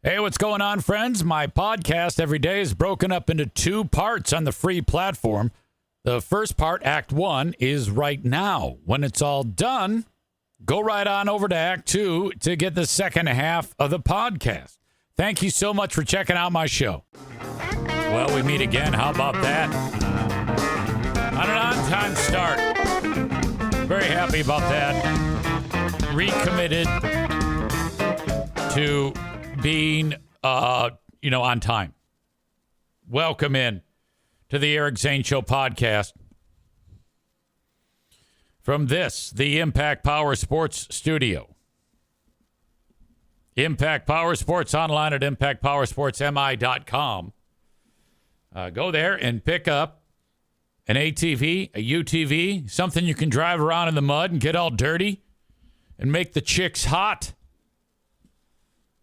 Hey, what's going on, friends? My podcast every day is broken up into two parts on the free platform. The first part, Act 1, is right now. When it's all done, go right on over to Act 2 to get the second half of the podcast. Thank you so much for checking out my show. Well, we meet again. How about that? On an on-time start. Very happy about that. Recommitted to being, on time. Welcome in to the Eric Zane Show podcast. From the Impact Power Sports studio. Impact Power Sports online at impactpowersportsmi.com. Go there and pick up an ATV, a UTV, something you can drive around in the mud and get all dirty and make the chicks hot.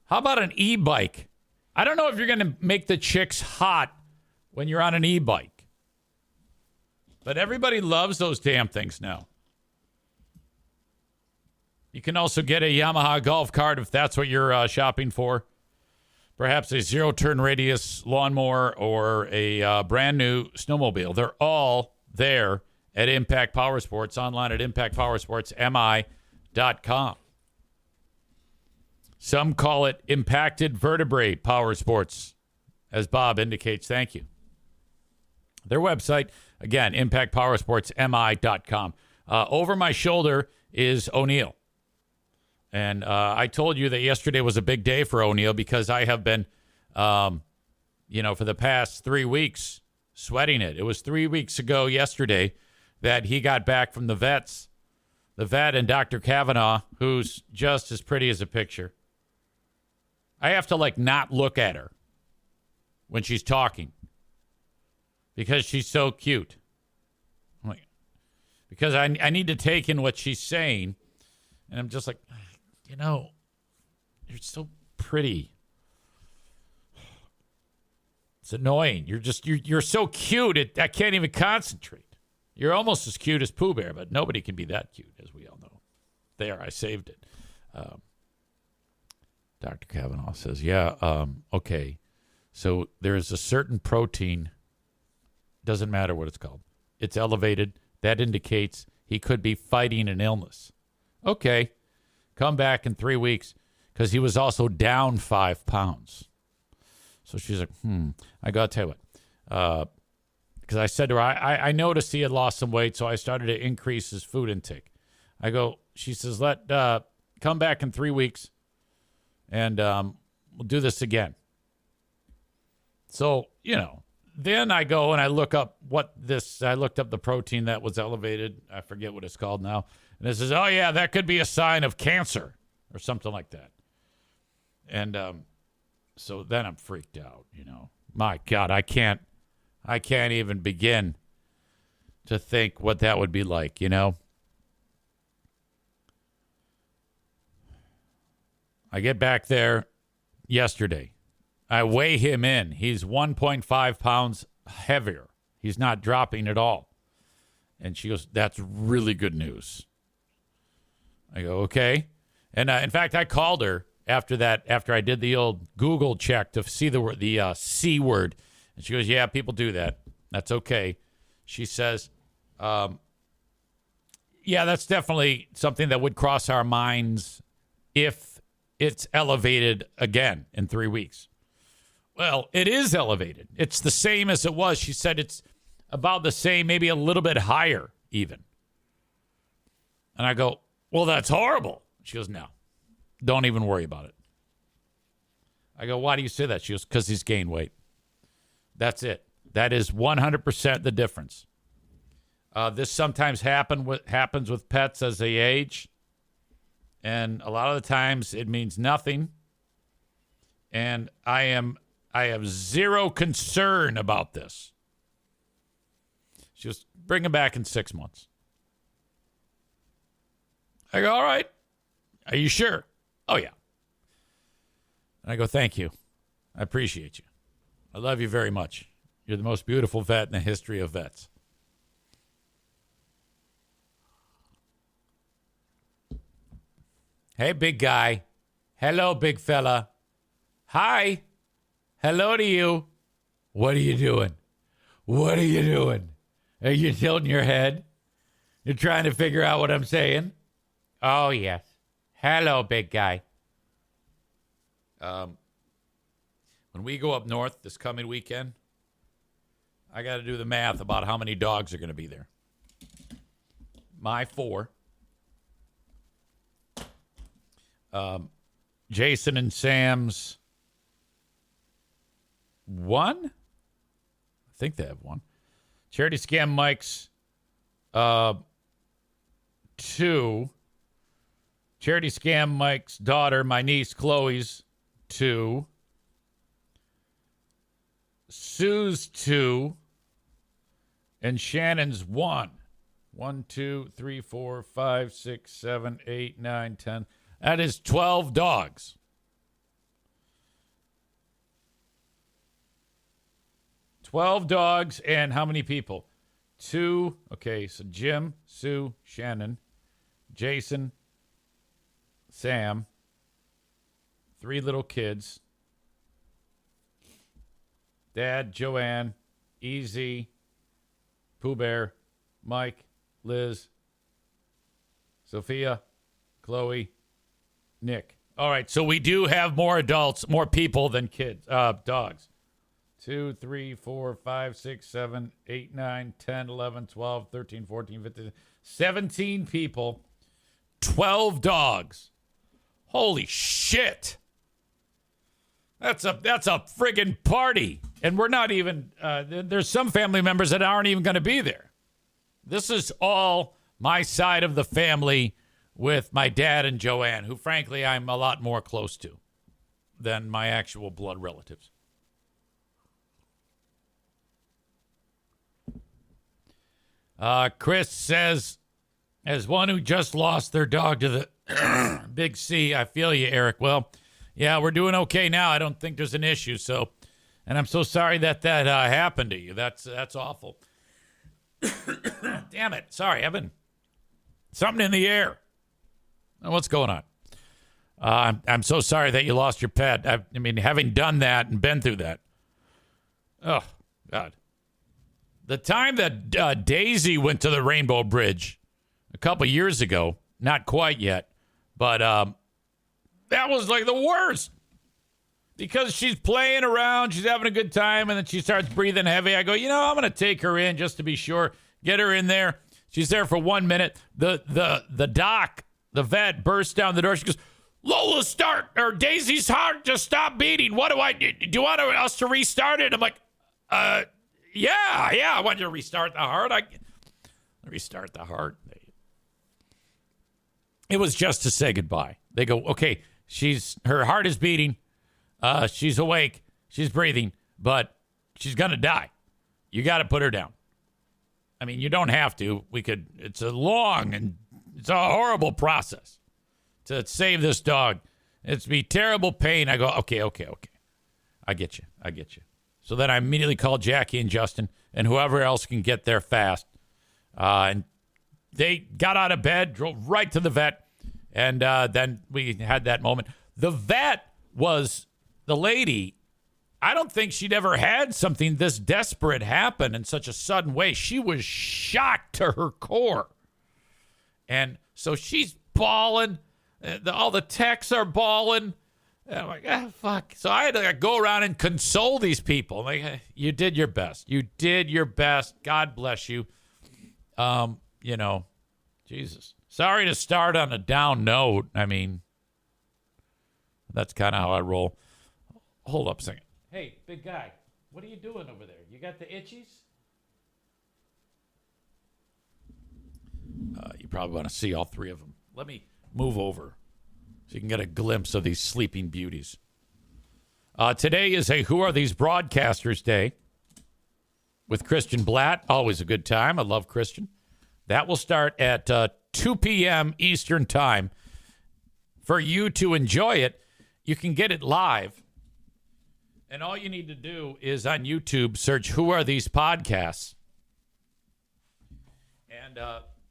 How about an e-bike? I don't know if you're going to make the chicks hot when you're on an e-bike. But everybody loves those damn things now. You can also get a Yamaha golf cart if that's what you're shopping for. Perhaps a zero-turn radius lawnmower or a brand new snowmobile. They're all there at Impact Power Sports, online at impactpowersportsmi.com. Some call it impacted vertebrae power sports, as Bob indicates. Thank you. Their website, again, impactpowersportsmi.com. Over my shoulder is O'Neill. And I told you that yesterday was a big day for O'Neill because I have been, for the past 3 weeks sweating it. It was 3 weeks ago yesterday that he got back from the vets. The vet and Dr. Kavanaugh, who's just as pretty as a picture. I have to, not look at her when she's talking because she's so cute. Because I need to take in what she's saying, and I'm just like, you're so pretty. It's annoying. You're so cute, I can't even concentrate. You're almost as cute as Pooh Bear, but nobody can be that cute, as we all know. There, I saved it. Dr. Kavanaugh says, okay. So there's a certain protein, doesn't matter what it's called. It's elevated. That indicates he could be fighting an illness. Okay. Come back in 3 weeks because he was also down 5 pounds. So she's like, I got to tell you what. Because I said to her, I noticed he had lost some weight, so I started to increase his food intake. She says, come back in 3 weeks. And we'll do this again. So, then I go and I look up I looked up the protein that was elevated. I forget what it's called now. And it says, that could be a sign of cancer or something like that. And so then I'm freaked out, My God, I can't even begin to think what that would be like, I get back there yesterday. I weigh him in. He's 1.5 pounds heavier. He's not dropping at all. And she goes, that's really good news. I go, okay. And in fact, I called her after that, after I did the old Google check to see the C word. And she goes, yeah, people do that. That's okay. She says, that's definitely something that would cross our minds if it's elevated again in 3 weeks. Well, it is elevated. It's the same as it was. She said it's about the same, maybe a little bit higher even. And I go, well, that's horrible. She goes, no, don't even worry about it. I go, why do you say that? She goes, because he's gained weight. That's it. That is 100% the difference. This sometimes happens with pets as they age. And a lot of the times it means nothing. And I have zero concern about this. She goes, bring him back in 6 months. I go, all right. Are you sure? Oh, yeah. And I go, thank you. I appreciate you. I love you very much. You're the most beautiful vet in the history of vets. Hey, big guy. Hello, big fella. Hi. Hello to you. What are you doing? What are you doing? Are you tilting your head? You're trying to figure out what I'm saying? Oh, yes. Hello, big guy. When we go up north this coming weekend, I got to do the math about how many dogs are going to be there. My 4. Jason and Sam's 1? I think they have 1. Charity Scam Mike's 2. Charity Scam Mike's daughter, my niece Chloe's 2. Sue's 2. And Shannon's 1. 1, 2, 3, 4, 5, 6, 7, 8, 9, 10. That is 12 dogs. And how many people? 2. Okay, so Jim, Sue, Shannon, Jason, Sam, 3 little kids, Dad, Joanne, EZ, Pooh Bear, Mike, Liz, Sophia, Chloe, Nick. All right, so we do have more adults, more people than kids, dogs. 2, 3, 4, 5, 6, 7, 8, 9, 10, 11, 12, 13, 14, 15, 17 people, 12 dogs. Holy shit. That's a friggin' party. And we're not even, there's some family members that aren't even going to be there. This is all my side of the family with my dad and Joanne, who frankly I'm a lot more close to than my actual blood relatives. Chris says, as one who just lost their dog to the Big C, I feel you, Eric. Well, yeah, we're doing okay now. I don't think there's an issue. So, and I'm so sorry that happened to you. That's awful. Damn it. Sorry, Evan. Something in the air. What's going on? I'm so sorry that you lost your pet. I mean, having done that and been through that. Oh, God. The time that Daisy went to the Rainbow Bridge a couple years ago, not quite yet, but that was like the worst. Because she's playing around, she's having a good time, and then she starts breathing heavy. I go, I'm going to take her in just to be sure. Get her in there. She's there for 1 minute. The doc, the vet, bursts down the door. She goes, Daisy's heart just stopped beating. What do I do? Do you want us to restart it? I'm like, yeah, I want you to restart the heart. Restart the heart. It was just to say goodbye. They go, okay, her heart is beating. She's awake. She's breathing, but she's going to die. You got to put her down. I mean, you don't have to. It's a long and it's a horrible process to save this dog. It's be terrible pain. I go, okay. I get you. So then I immediately called Jackie and Justin and whoever else can get there fast. And they got out of bed, drove right to the vet, and then we had that moment. The vet was the lady. I don't think she'd ever had something this desperate happen in such a sudden way. She was shocked to her core. And so she's bawling. All the techs are bawling. And I'm like, fuck. So I had to go around and console these people. Like, you did your best. You did your best. God bless you. Jesus. Sorry to start on a down note. I mean, that's kind of how I roll. Hold up a second. Hey, big guy, what are you doing over there? You got the itchies? You probably want to see all 3 of them. Let me move over so you can get a glimpse of these sleeping beauties. Today is a Who Are These Broadcasters Day with Christian Blatt. Always a good time. I love Christian. That will start at 2 p.m. Eastern Time. For you to enjoy it, you can get it live. And all you need to do is on YouTube, search Who Are These Podcasts? And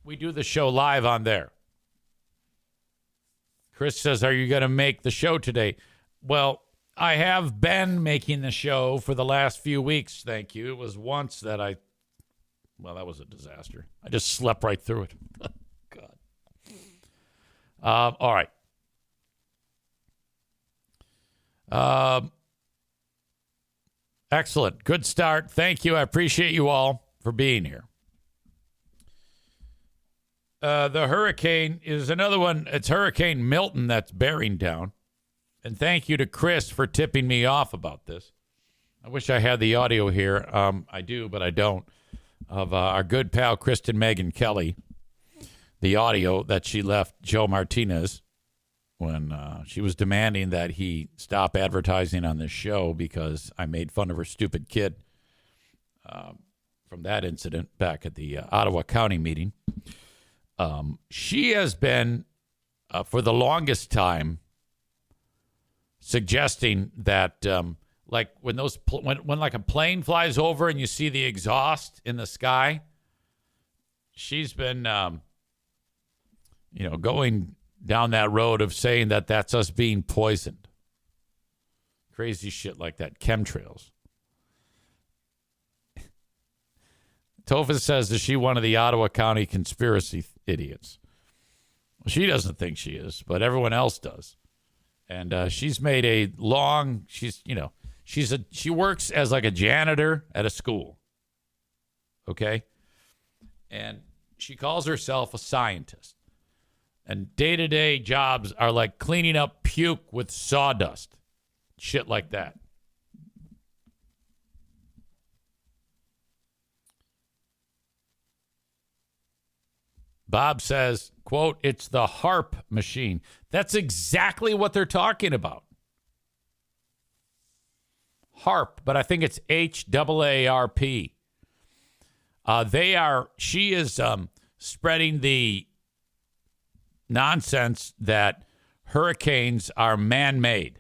we do the show live on there. Chris says, are you going to make the show today? Well, I have been making the show for the last few weeks. Thank you. It was once that that was a disaster. I just slept right through it. God. All right. Excellent. Good start. Thank you. I appreciate you all for being here. The hurricane is another one. It's Hurricane Milton that's bearing down. And thank you to Chris for tipping me off about this. I wish I had the audio here. I do, but I don't. Of our good pal, Kristen Megan Kelly. The audio that she left Joe Martinez when she was demanding that he stop advertising on this show because I made fun of her stupid kid from that incident back at the Ottawa County meeting. She has been, for the longest time, suggesting that, like when like a plane flies over and you see the exhaust in the sky, she's been, going down that road of saying that that's us being poisoned. Crazy shit like that. Chemtrails. Topher says, is she one of the Ottawa County conspiracy idiots? Well, she doesn't think she is, but everyone else does. And she's made she works as like a janitor at a school. Okay? And she calls herself a scientist. And day-to-day jobs are like cleaning up puke with sawdust. Shit like that. Bob says, quote, it's the HARP machine. That's exactly what they're talking about. HARP, but I think it's HAARP. She is spreading the nonsense that hurricanes are man-made.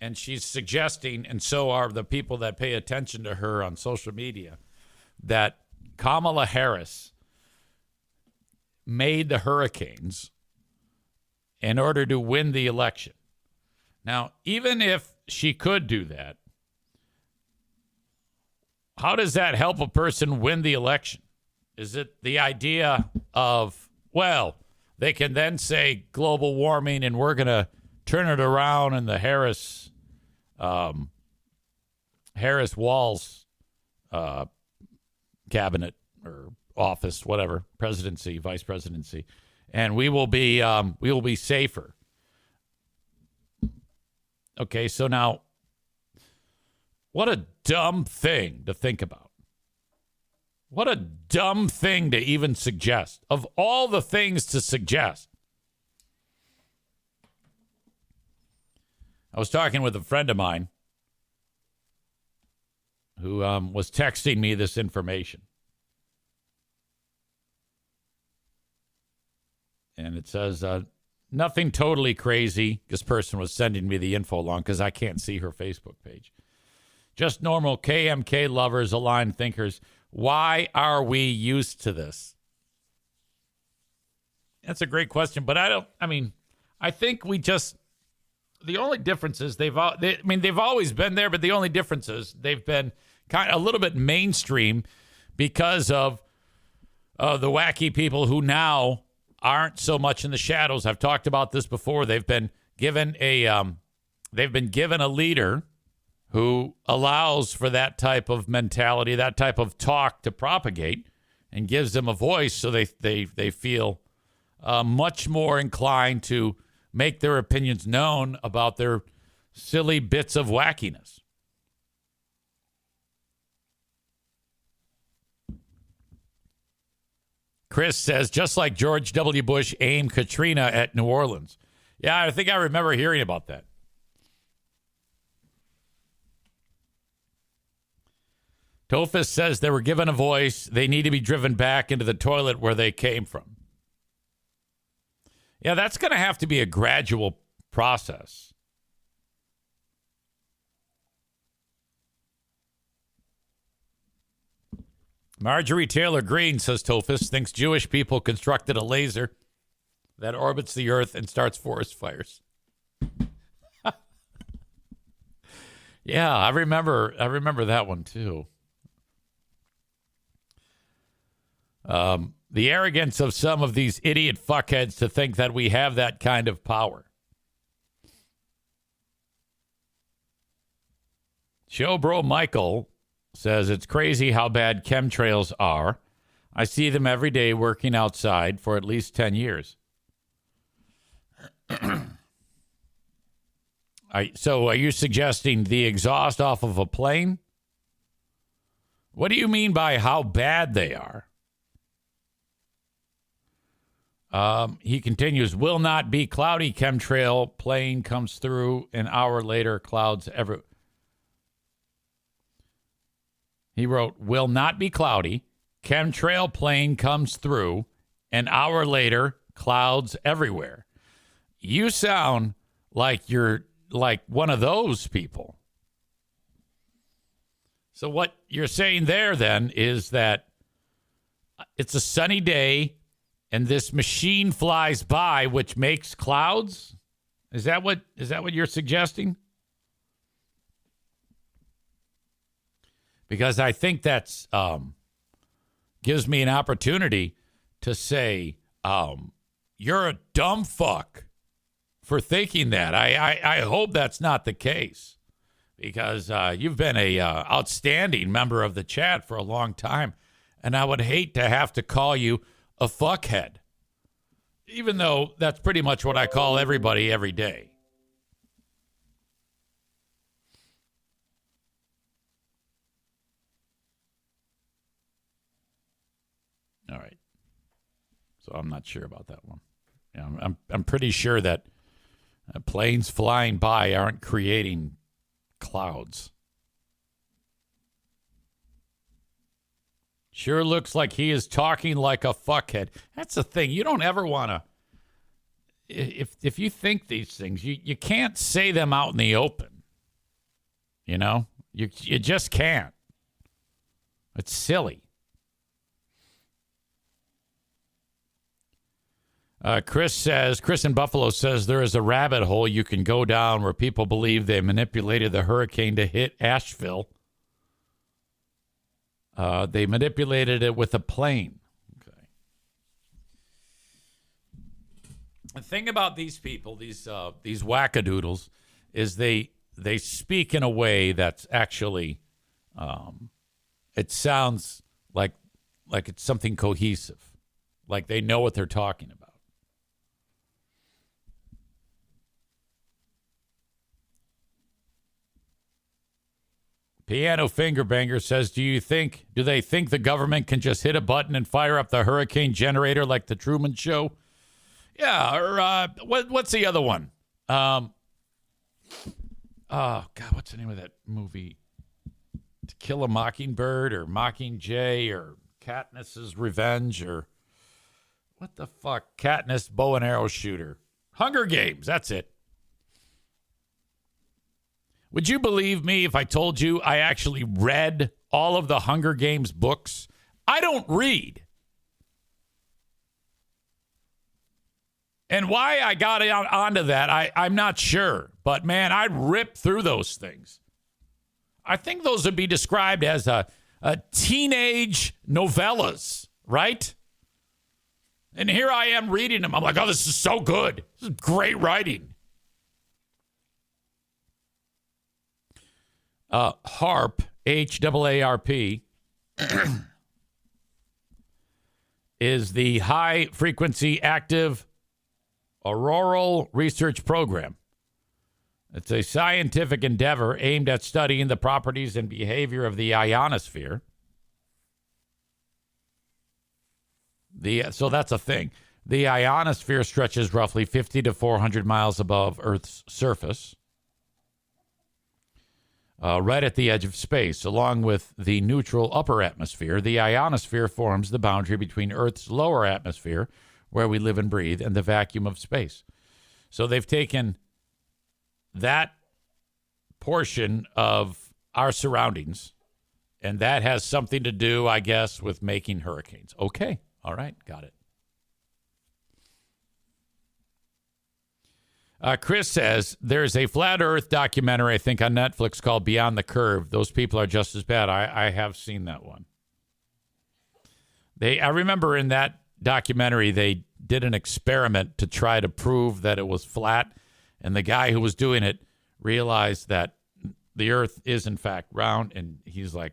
And she's suggesting, and so are the people that pay attention to her on social media, that Kamala Harris made the hurricanes in order to win the election. Now, even if she could do that, how does that help a person win the election? Is it the idea of, well, they can then say global warming and we're going to turn it around in the Harris Walls cabinet or office, whatever, presidency, vice presidency, and we will be safer. Okay, so now, what a dumb thing to think about. What a dumb thing to even suggest. Of all the things to suggest. I was talking with a friend of mine who was texting me this information. And it says, nothing totally crazy. This person was sending me the info along because I can't see her Facebook page. Just normal KMK lovers, aligned thinkers. Why are we used to this? That's a great question, but I think we just, the only difference is they've always been there, but the only difference is they've been kind of a little bit mainstream because of the wacky people who now aren't so much in the shadows. I've talked about this before. They've been given a leader who allows for that type of mentality, that type of talk to propagate, and gives them a voice, so they feel much more inclined to make their opinions known about their silly bits of wackiness. Chris says, just like George W. Bush aimed Katrina at New Orleans. Yeah, I think I remember hearing about that. Tophus says they were given a voice. They need to be driven back into the toilet where they came from. Yeah, that's going to have to be a gradual process. Marjorie Taylor Greene, says Tophus, thinks Jewish people constructed a laser that orbits the earth and starts forest fires. Yeah, I remember that one too. The arrogance of some of these idiot fuckheads to think that we have that kind of power. Showbro Michael says it's crazy how bad chemtrails are. I see them every day working outside for at least 10 years. So are you suggesting the exhaust off of a plane? What do you mean by how bad they are? He continues, will not be cloudy chemtrail. Plane comes through an hour later, clouds every. He wrote, will not be cloudy. Chemtrail plane comes through an hour later, clouds everywhere. You sound like you're like one of those people. So what you're saying there then is that it's a sunny day and this machine flies by, which makes clouds? Is that what you're suggesting? Because I think that's gives me an opportunity to say, you're a dumb fuck for thinking that. I hope that's not the case, because you've been a outstanding member of the chat for a long time, and I would hate to have to call you a fuckhead, even though that's pretty much what I call everybody every day. All right. So I'm not sure about that one. Yeah, I'm pretty sure that planes flying by aren't creating clouds. Sure looks like he is talking like a fuckhead. That's the thing. You don't ever want to. If you think these things, you can't say them out in the open. You know, you just can't. It's silly. Chris in Buffalo says there is a rabbit hole you can go down where people believe they manipulated the hurricane to hit Asheville. They manipulated it with a plane. Okay. The thing about these people, these wackadoodles, is they speak in a way that's actually, it sounds like it's something cohesive, like they know what they're talking about. Piano Finger Banger says, do they think the government can just hit a button and fire up the hurricane generator like the Truman Show? Yeah, or what's the other one? Oh, God, what's the name of that movie? To Kill a Mockingbird or Mockingjay or Katniss's Revenge or what the fuck? Katniss bow and arrow shooter. Hunger Games, that's it. Would you believe me if I told you I actually read all of the Hunger Games books? I don't read. And why I got onto that, I'm not sure. But, man, I ripped through those things. I think those would be described as a teenage novellas, right? And here I am reading them. I'm like, oh, this is so good. This is great writing. HAARP, HAARP, is the High Frequency Active Auroral Research Program. It's a scientific endeavor aimed at studying the properties and behavior of the ionosphere. So that's a thing. The ionosphere stretches roughly 50 to 400 miles above Earth's surface. Right at the edge of space, along with the neutral upper atmosphere, the ionosphere forms the boundary between Earth's lower atmosphere, where we live and breathe, and the vacuum of space. So they've taken that portion of our surroundings, and that has something to do, I guess, with making hurricanes. Okay, all right, got it. Chris says there's a flat Earth documentary, I think, on Netflix called Beyond the Curve. Those people are just as bad. I have seen that one. I remember in that documentary, they did an experiment to try to prove that it was flat. And the guy who was doing it realized that the Earth is, in fact, round. And he's like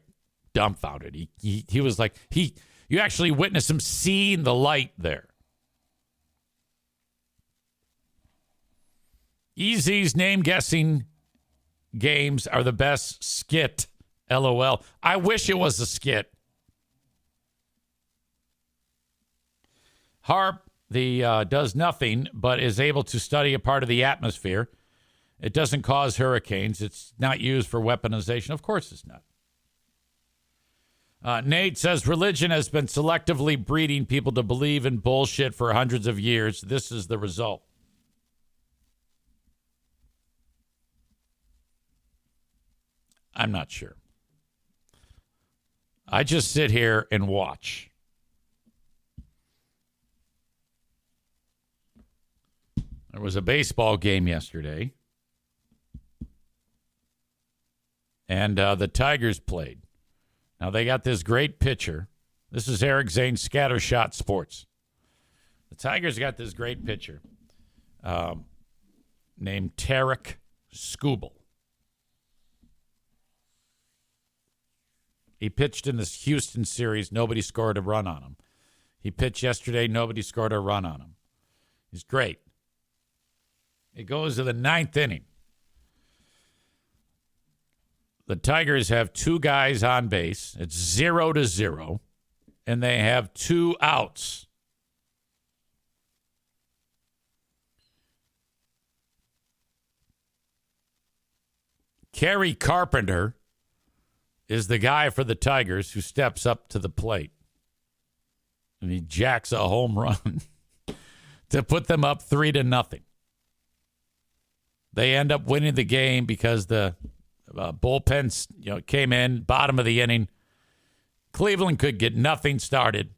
dumbfounded. He was like, you actually witness him seeing the light there. EZ's name guessing games are the best skit. LOL. I wish it was a skit. HARP does nothing but is able to study a part of the atmosphere. It doesn't cause hurricanes. It's not used for weaponization. Of course it's not. Nate says religion has been selectively breeding people to believe in bullshit for hundreds of years. This is the result. I'm not sure. I just sit here and watch. There was a baseball game yesterday, and the Tigers played. Now, they got this great pitcher. This is Eric Zane, Scattershot Sports. The Tigers got this great pitcher named Tarek Skubal. He pitched in this Houston series. Nobody scored a run on him. He pitched yesterday. Nobody scored a run on him. He's great. It goes to the ninth inning. The Tigers have two guys on base. It's 0-0. And they have two outs. Kerry Carpenter is the guy for the Tigers who steps up to the plate. And he jacks a home run to put them up 3-0. They end up winning the game because the bullpen came in, bottom of the inning. Cleveland could get nothing started.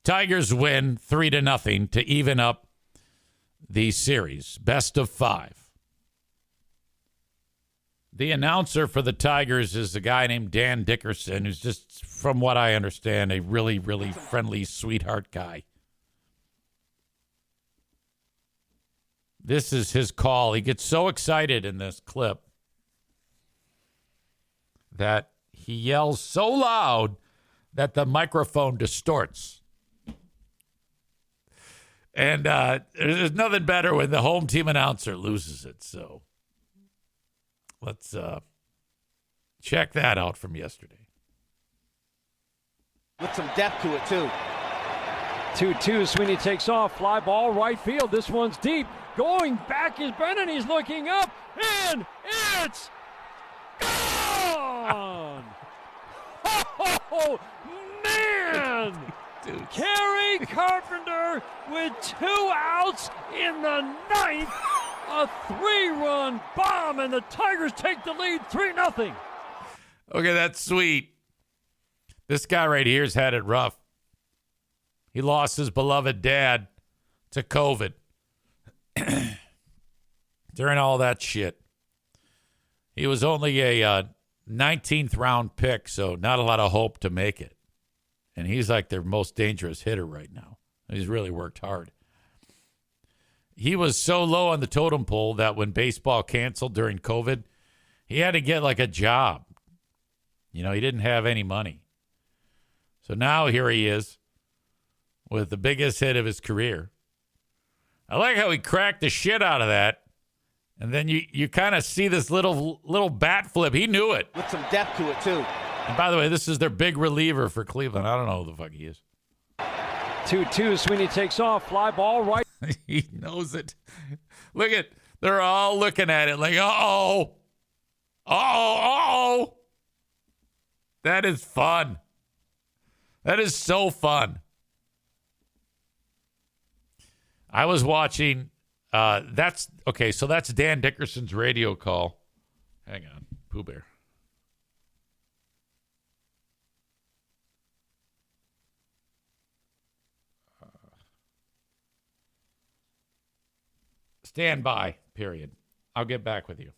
Tigers win 3-0 to even up the series. Best of 5. The announcer for the Tigers is a guy named Dan Dickerson, who's just, from what I understand, a really, really friendly, sweetheart guy. This is his call. He gets so excited in this clip that he yells so loud that the microphone distorts. And there's nothing better when the home team announcer loses it. So let's check that out from yesterday. With some depth to it, too. 2-2, Sweeney takes off, fly ball, right field. This one's deep. Going back is Brennan. He's looking up, and it's gone! Oh, man! Dude. Kerry Carpenter with 2 outs in the ninth. A 3-run bomb, and the Tigers take the lead 3-0. Okay, that's sweet. This guy right here's had it rough. He lost his beloved dad to COVID during all that shit. He was only a 19th round pick, so not a lot of hope to make it. And he's like their most dangerous hitter right now. He's really worked hard. He was so low on the totem pole that when baseball canceled during COVID, he had to get like a job. He didn't have any money. So now here he is with the biggest hit of his career. I like how he cracked the shit out of that. And then you kind of see this little bat flip. He knew it. With some depth to it, too. And by the way, this is their big reliever for Cleveland. I don't know who the fuck he is. 2-2, Sweeney takes off, fly ball, right. He knows it. Look at, they're all looking at it like, uh-oh. Uh-oh. That is fun. That is so fun. I was watching, so that's Dan Dickerson's radio call. Hang on, Pooh Bear. Stand by. period. I'll get back with you.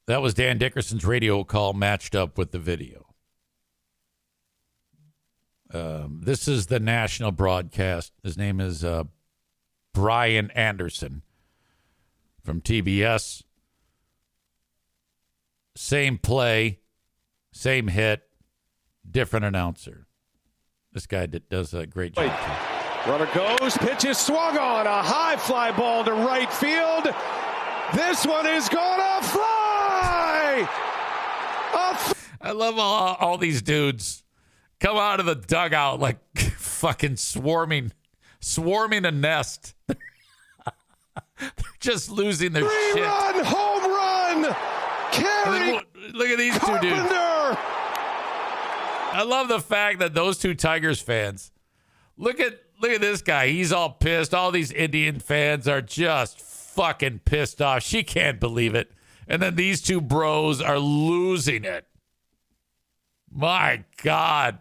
That was Dan Dickerson's radio call matched up with the video. This is the national broadcast. His name is Brian Anderson from TBS. Same play, same hit, different announcer. This guy does a great job. Runner goes, pitch is swung on, a high fly ball to right field. This one is gonna fly! I love all these dudes come out of the dugout like fucking swarming a nest. They're just losing their shit. Three-run home run! Carey Look at these Carpenter. two dudes. I love the fact that those two Tigers fans, look at this guy. He's all pissed. All these Indian fans are just fucking pissed off. She can't believe it. And then these two bros are losing it. My God.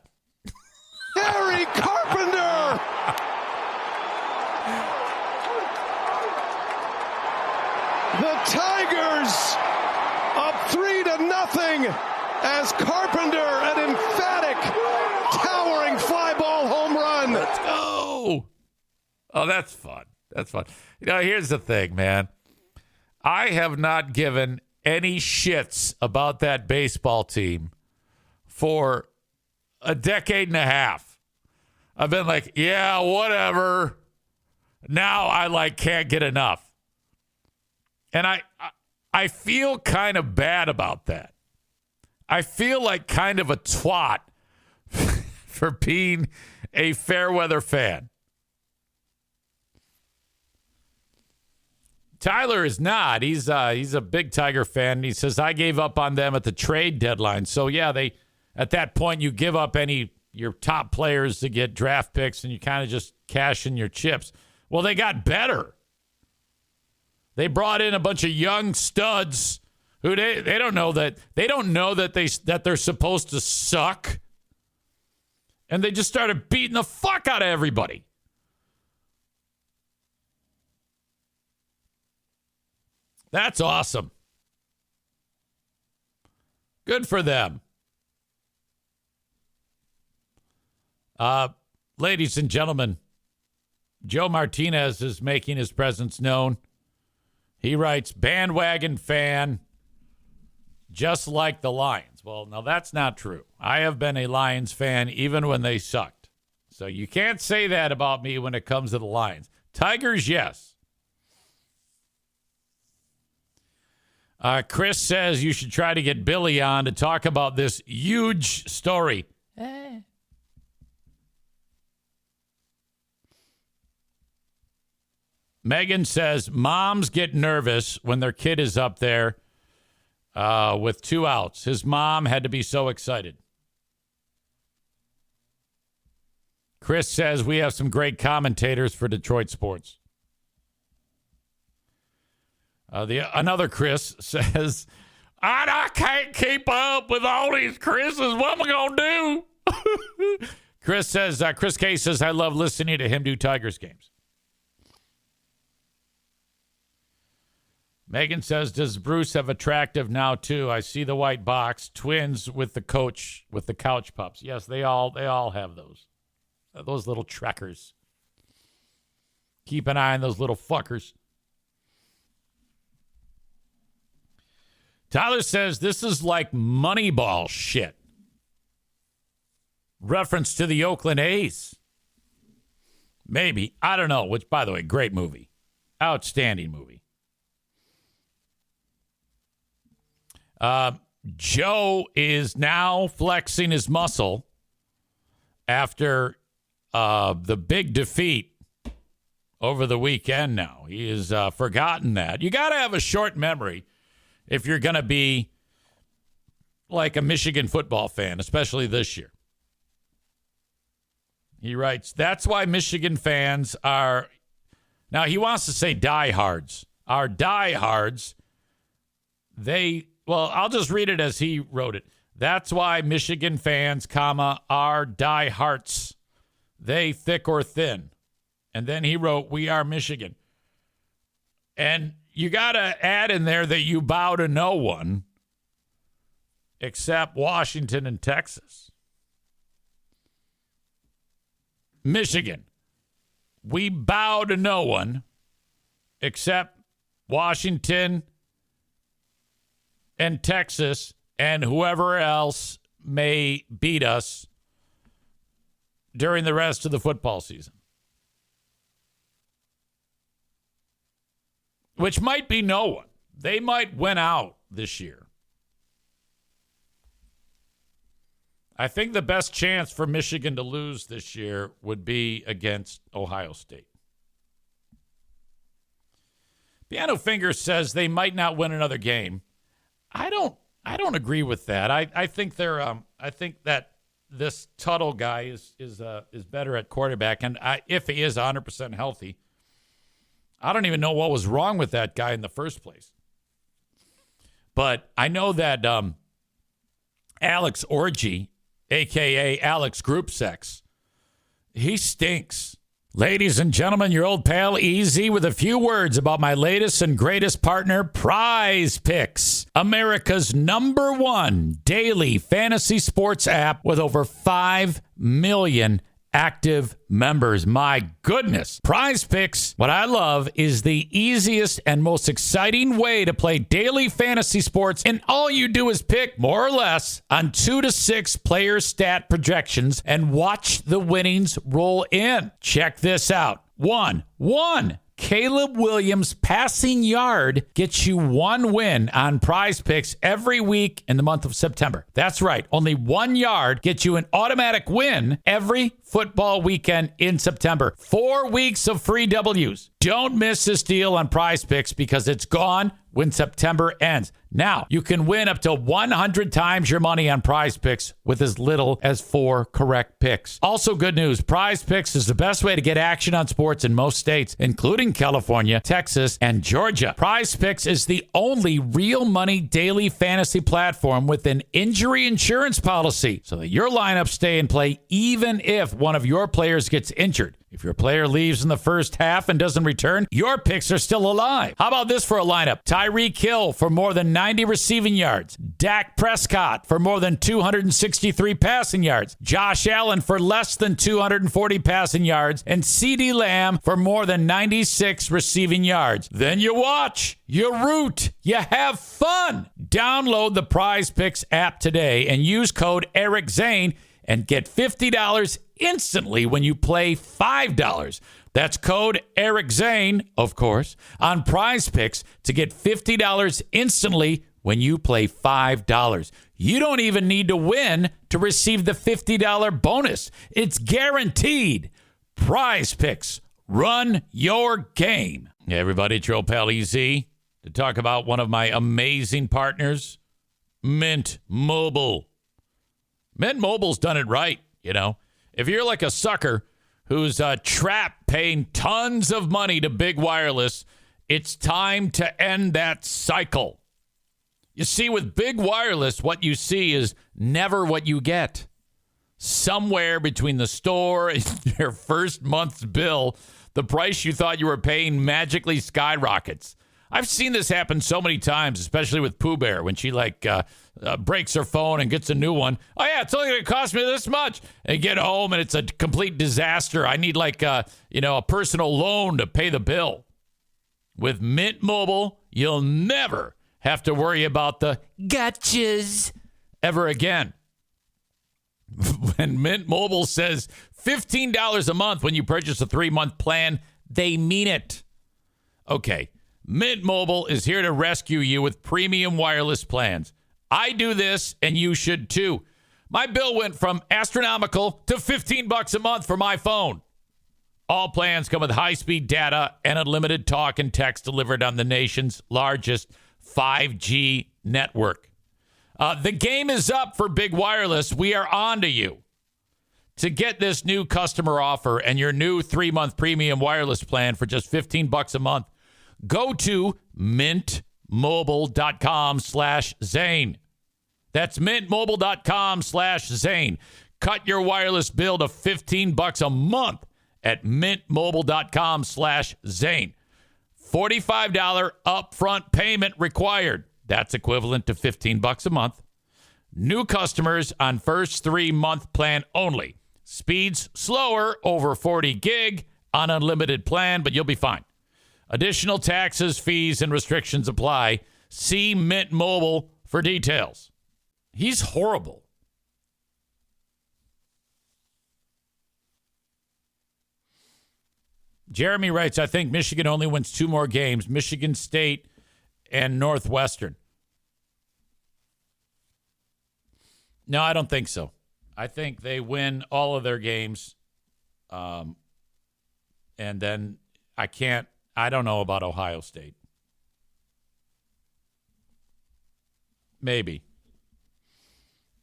Carey Carpenter! The Tigers up 3-0 as Carpenter, an emphatic, towering fly ball home run. Let's go. Oh, that's fun. That's fun. You know, here's the thing, man. I have not given any shits about that baseball team for a decade and a half. I've been like, yeah, whatever. Now I can't get enough. And I feel kind of bad about that. I feel like kind of a twat for being a fair weather fan. Tyler is not. He's a big Tiger fan. He says, I gave up on them at the trade deadline. So, yeah, at that point, you give up your top players to get draft picks, and you kind of just cash in your chips. Well, they got better. They brought in a bunch of young studs who they don't know that they're supposed to suck, and they just started beating the fuck out of everybody. That's awesome. Good for them. Ladies and gentlemen, Joe Martinez is making his presence known. He writes, bandwagon fan, just like the Lions. Well, now that's not true. I have been a Lions fan even when they sucked. So you can't say that about me when it comes to the Lions. Tigers, yes. Chris says you should try to get Billy on to talk about this huge story. Megan says moms get nervous when their kid is up there with 2 outs. His mom had to be so excited. Chris says we have some great commentators for Detroit sports. Another Chris says, I can't keep up with all these Chris's. What am I going to do? Chris says, Chris K says, I love listening to him do Tigers games. Megan says, does Bruce have attractive now too? I see the white box, twins with the coach, with the couch pups. Yes, they all have those. Those little trekkers. Keep an eye on those little fuckers. Tyler says this is like Moneyball shit. Reference to the Oakland A's. Maybe. I don't know. Which, by the way, great movie. Outstanding movie. Joe is now flexing his muscle after the big defeat over the weekend now. He has forgotten that. You got to have a short memory if you're going to be like a Michigan football fan, especially this year. He writes, that's why Michigan fans are, now he wants to say diehards, are diehards. Well, I'll just read it as he wrote it. That's why Michigan fans, are diehards. they thick or thin. And then he wrote, we are Michigan. And you got to add in there that you bow to no one except Washington and Texas. Michigan, we bow to no one except Washington and Texas and whoever else may beat us during the rest of the football season. Which might be no one. They might win out this year. I think the best chance for Michigan to lose this year would be against Ohio State. Piano Finger says they might not win another game. I don't agree with that. I think I think that this Tuttle guy is better at quarterback, and if he is 100% healthy, I don't even know what was wrong with that guy in the first place. But I know that Alex Orgy, a.k.a. Alex Group Sex, he stinks. Ladies and gentlemen, your old pal EZ with a few words about my latest and greatest partner, Prize Picks, America's #1 daily fantasy sports app with over 5 million active members. My goodness. Prize Picks, what I love, is the easiest and most exciting way to play daily fantasy sports, and all you do is pick more or less on 2 to 6 player stat projections and watch the winnings roll in. Check this out. One. Caleb Williams' passing yard gets you 1 win on Prize Picks every week in the month of September. That's right. Only 1 yard gets you an automatic win every football weekend in September. 4 weeks of free W's. Don't miss this deal on Prize Picks because it's gone when September ends. Now, you can win up to 100 times your money on Prize Picks with as little as 4 correct picks. Also, good news, Prize Picks is the best way to get action on sports in most states, including California, Texas, and Georgia. Prize Picks is the only real money daily fantasy platform with an injury insurance policy so that your lineups stay in play even if one of your players gets injured. If your player leaves in the first half and doesn't return, your picks are still alive. How about this for a lineup? Tyreek Hill for more than 90 receiving yards. Dak Prescott for more than 263 passing yards. Josh Allen for less than 240 passing yards. And CeeDee Lamb for more than 96 receiving yards. Then you watch, you root, you have fun. Download the Prize Picks app today and use code Eric Zane and get $50 instantly when you play $5. That's code Eric Zane, of course, on Prize Picks to get $50 instantly when you play $5. You don't even need to win to receive the $50 bonus. It's guaranteed. Prize Picks. Run your game. Hey, everybody, it's your old pal EZ to talk about one of my amazing partners, Mint Mobile. Mint Mobile's done it right, you know. If you're like a sucker who's trapped paying tons of money to big wireless, it's time to end that cycle. You see, with big wireless, what you see is never what you get. Somewhere between the store and your first month's bill, the price you thought you were paying magically skyrockets. I've seen this happen so many times, especially with Pooh Bear when she breaks her phone and gets a new one. Oh, yeah, it's only going to cost me this much. And get home and it's a complete disaster. I need a personal loan to pay the bill. With Mint Mobile, you'll never have to worry about the gotchas ever again. When Mint Mobile says $15 a month when you purchase a 3-month plan, they mean it. Okay. Mint Mobile is here to rescue you with premium wireless plans. I do this, and you should too. My bill went from astronomical to $15 a month for my phone. All plans come with high-speed data and unlimited talk and text delivered on the nation's largest 5G network. The game is up for big wireless. We are on to you. To get this new customer offer and your new 3-month premium wireless plan for just $15 a month, go to mintmobile.com/Zane. That's mintmobile.com/Zane. cut your wireless bill to $15 a month at mintmobile.com/Zane. $45 upfront payment required. That's equivalent to $15 a month. New customers on first 3-month plan only. Speeds slower, over 40 gig on unlimited plan, but you'll be fine. Additional taxes, fees, and restrictions apply. See Mint Mobile for details. He's horrible. Jeremy writes, I think Michigan only wins 2 more games, Michigan State and Northwestern. No, I don't think so. I think they win all of their games. And then I don't know about Ohio State. Maybe.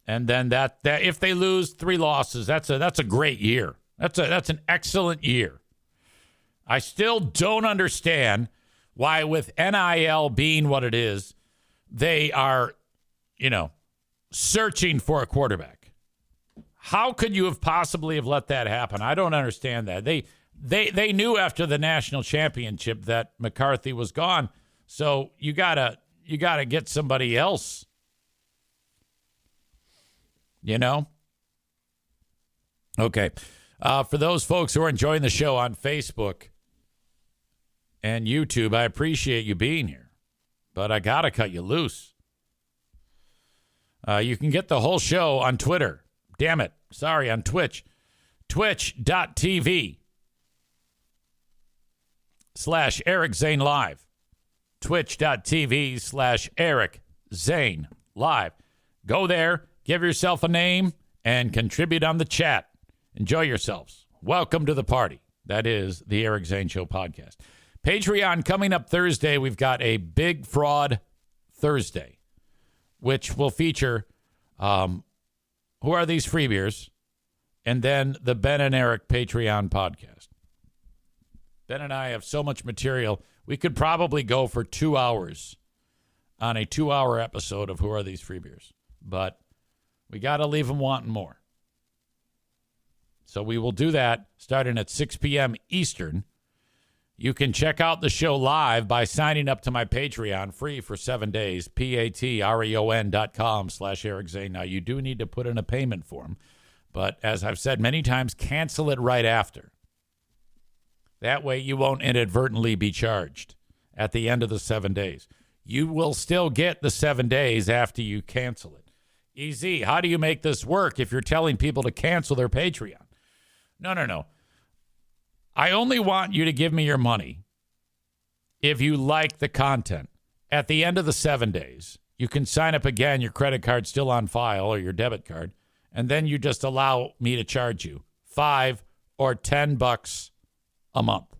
And then that if they lose 3 losses, that's a great year. That's an excellent year. I still don't understand why, with NIL being what it is, they are, searching for a quarterback. How could you have possibly have let that happen? I don't understand that. They knew after the national championship that McCarthy was gone, so you gotta get somebody else. Okay. For those folks who are enjoying the show on Facebook and YouTube, I appreciate you being here, but I got to cut you loose. You can get the whole show on Twitter. Damn it. Sorry, on Twitch. Twitch.tv/Eric Zane Live. Twitch.tv/Eric Zane Live. Go there, give yourself a name, and contribute on the chat. Enjoy yourselves. Welcome to the party. That is the Eric Zane Show podcast. Patreon coming up Thursday. We've got a Big Fraud Thursday, which will feature Who Are These Free Beers? And then the Ben and Eric Patreon podcast. Ben and I have so much material. We could probably go for 2 hours on a 2-hour episode of Who Are These Free Beers? But we got to leave them wanting more. So we will do that starting at 6 p.m. Eastern. You can check out the show live by signing up to my Patreon, free for 7 days, patreon.com/Eric Zane. Now, you do need to put in a payment form, but as I've said many times, cancel it right after. That way you won't inadvertently be charged at the end of the 7 days. You will still get the 7 days after you cancel it. EZ, how do you make this work if you're telling people to cancel their Patreon? No. I only want you to give me your money if you like the content. At the end of the 7 days, you can sign up again, your credit card's still on file, or your debit card, and then you just allow me to charge you $5 or $10 a month.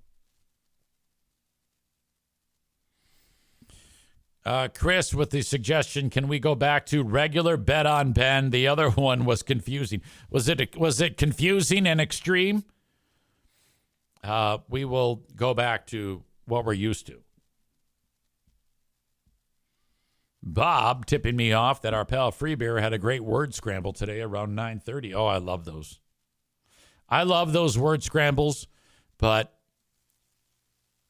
Chris with the suggestion, can we go back to regular Bet on Ben? The other one was confusing. Was it confusing and extreme? We will go back to what we're used to. Bob tipping me off that our pal Freebeer had a great word scramble today around 9:30. Oh, I love those. I love those word scrambles, and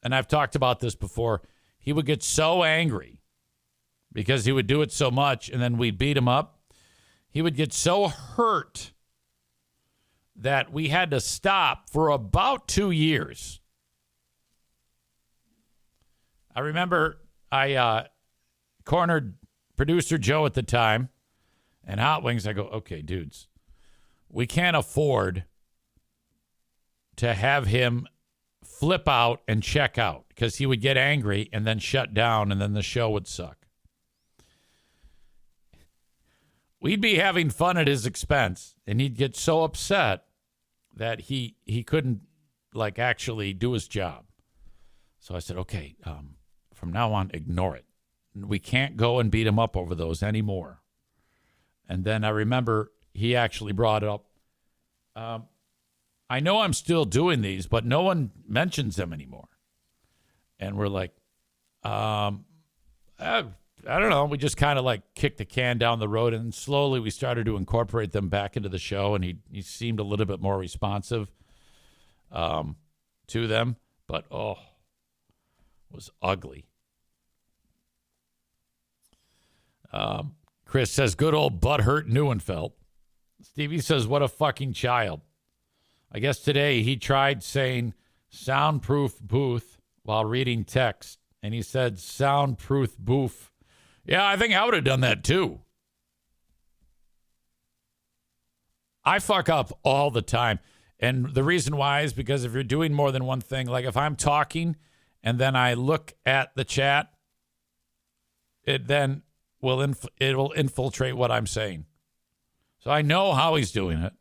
I've talked about this before, he would get so angry because he would do it so much and then we'd beat him up. He would get so hurt that we had to stop for about 2 years. I remember I cornered producer Joe at the time and Hot Wings. I go, okay, dudes, we can't afford to have him flip out and check out because he would get angry and then shut down and then the show would suck. We'd be having fun at his expense, and he'd get so upset that he couldn't, actually do his job. So I said, okay, from now on, ignore it. We can't go and beat him up over those anymore. And then I remember he actually brought up, I know I'm still doing these, but no one mentions them anymore. And we're like, I don't know. We just kind of like kicked the can down the road, and slowly we started to incorporate them back into the show, and he seemed a little bit more responsive to them. But, it was ugly. Chris says, good old butthurt Neuenfeld. Stevie says, what a fucking child. I guess today he tried saying soundproof booth while reading text, and he said soundproof booth. Yeah, I think I would have done that too. I fuck up all the time. And the reason why is because if you're doing more than one thing, like if I'm talking and then I look at the chat, it then it will infiltrate what I'm saying. So I know how he's doing it.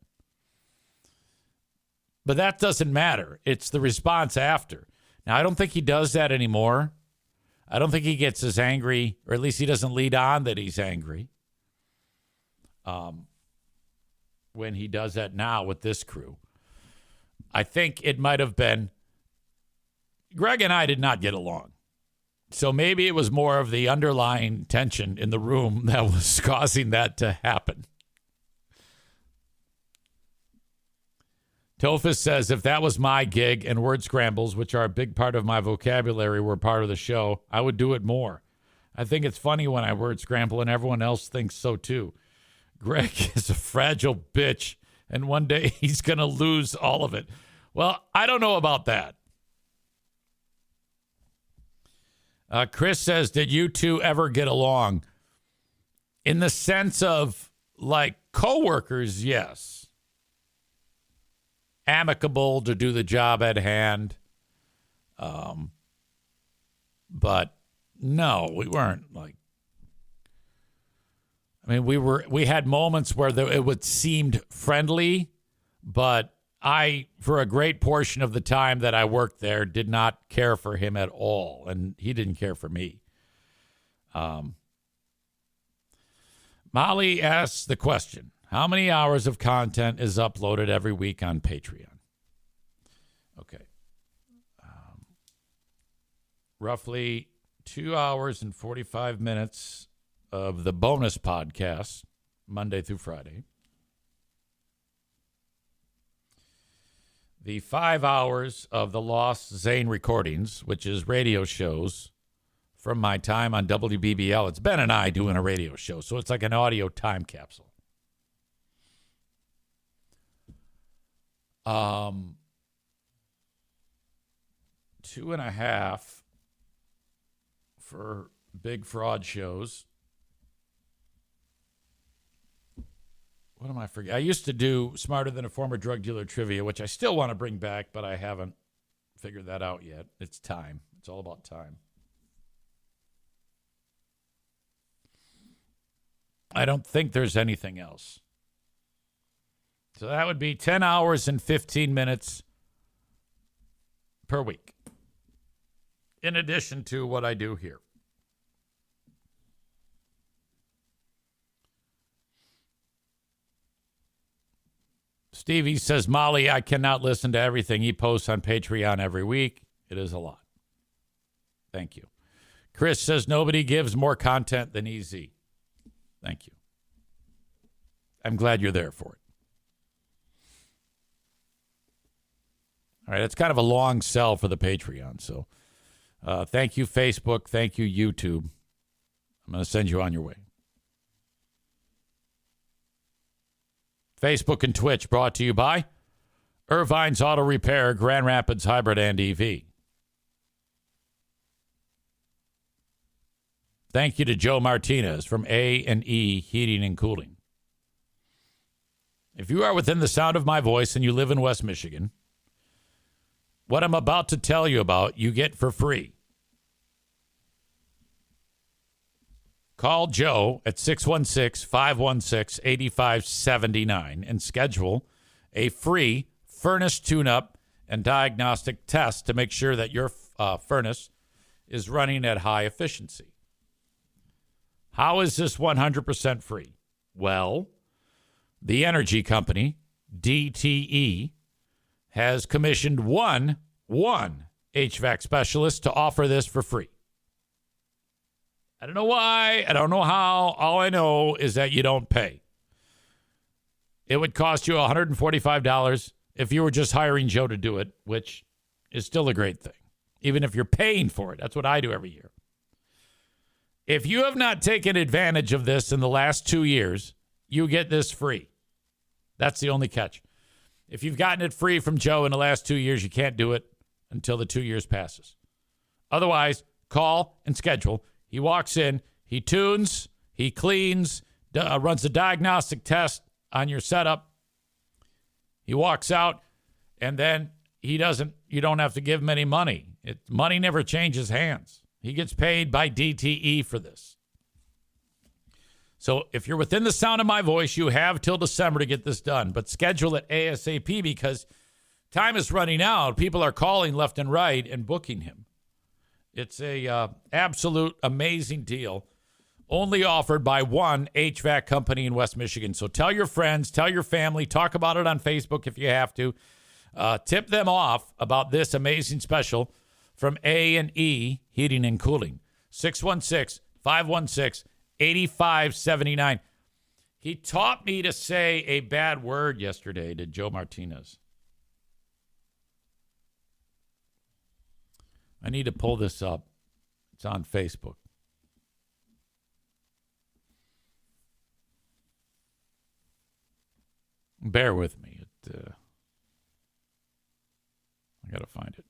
But that doesn't matter. It's the response after. Now, I don't think he does that anymore. I don't think he gets as angry, or at least he doesn't lead on that he's angry when he does that now with this crew. I think it might have been Greg and I did not get along. So maybe it was more of the underlying tension in the room that was causing that to happen. Tophus says, if that was my gig and word scrambles, which are a big part of my vocabulary, were part of the show, I would do it more. I think it's funny when I word scramble and everyone else thinks so too. Greg is a fragile bitch, and one day he's going to lose all of it. Well, I don't know about that. Chris says, did you two ever get along? In the sense of, like, coworkers, yes. Amicable to do the job at hand. But, no, we weren't, like... I mean, we had moments where it would seemed friendly, but I, for a great portion of the time that I worked there, did not care for him at all, and he didn't care for me. Molly asks the question, how many hours of content is uploaded every week on Patreon? Okay. Roughly 2 hours and 45 minutes of the bonus podcast, Monday through Friday. The 5 hours of the Lost Zane recordings, which is radio shows from my time on WBBL. It's Ben and I doing a radio show, so it's like an audio time capsule. 2.5 for big fraud shows. What am I forgetting? I used to do Smarter Than a Former Drug Dealer trivia, which I still want to bring back, but I haven't figured that out yet. It's time. It's all about time. I don't think there's anything else. So that would be 10 hours and 15 minutes per week, in addition to what I do here. Stevie says, Molly, I cannot listen to everything he posts on Patreon every week. It is a lot. Thank you. Chris says, nobody gives more content than EZ. Thank you. I'm glad you're there for it. All right, it's kind of a long sell for the Patreon. So thank you, Facebook. Thank you, YouTube. I'm going to send you on your way. Facebook and Twitch brought to you by Irvine's Auto Repair, Grand Rapids Hybrid and EV. Thank you to Joe Martinez from A&E Heating and Cooling. If you are within the sound of my voice and you live in West Michigan, what I'm about to tell you about, you get for free. Call Joe at 616-516-8579 and schedule a free furnace tune-up and diagnostic test to make sure that your furnace is running at high efficiency. How is this 100% free? Well, the energy company, DTE, has commissioned one HVAC specialist to offer this for free. I don't know why. I don't know how. All I know is that you don't pay. It would cost you $145 if you were just hiring Joe to do it, which is still a great thing, even if you're paying for it. That's what I do every year. If you have not taken advantage of this in the last 2 years, you get this free. That's the only catch. If you've gotten it free from Joe in the last 2 years, you can't do it until the 2 years passes. Otherwise, call and schedule. He walks in, he tunes, he cleans, runs a diagnostic test on your setup. He walks out, and then you don't have to give him any money. Money never changes hands. He gets paid by DTE for this. So if you're within the sound of my voice, you have till December to get this done. But schedule it ASAP because time is running out. People are calling left and right and booking him. It's a absolute amazing deal. Only offered by one HVAC company in West Michigan. So tell your friends, tell your family, talk about it on Facebook if you have to. Tip them off about this amazing special from A&E Heating and Cooling. 616-516-8579. He taught me to say a bad word yesterday to Joe Martinez. I need to pull this up. It's on Facebook. Bear with me. I got to find it.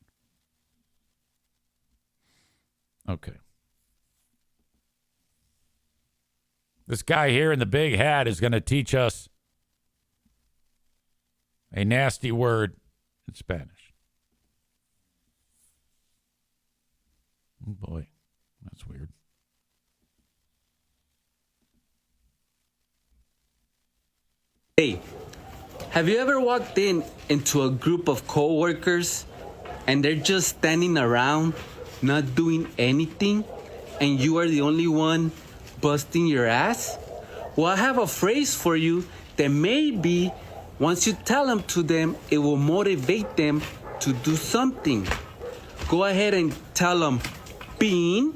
Okay. This guy here in the big hat is going to teach us a nasty word in Spanish. Oh boy, that's weird. Hey, have you ever walked into a group of coworkers and they're just standing around, not doing anything, and you are the only one busting your ass? Well, I have a phrase for you that maybe once you tell them to them, it will motivate them to do something. Go ahead and tell them bean.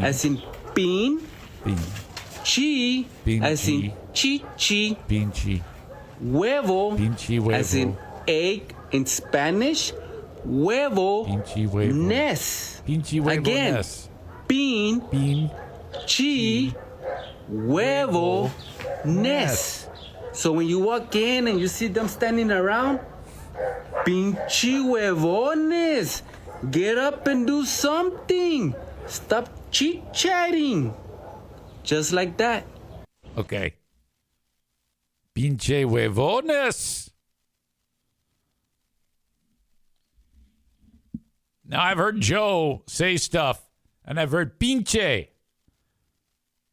As in bean, chi, as in chi, Pinche. huevo, Huevo. as in egg in Spanish, huevo, Huevo. ness. Huevo. Again, Ness. bean, Bean. chi, huevo, ness. So when you walk in and you see them standing around, pinche huevones, get up and do something. Stop chit-chatting. Just like that. Okay. Pinche huevones. Now, I've heard Joe say stuff, and I've heard pinche.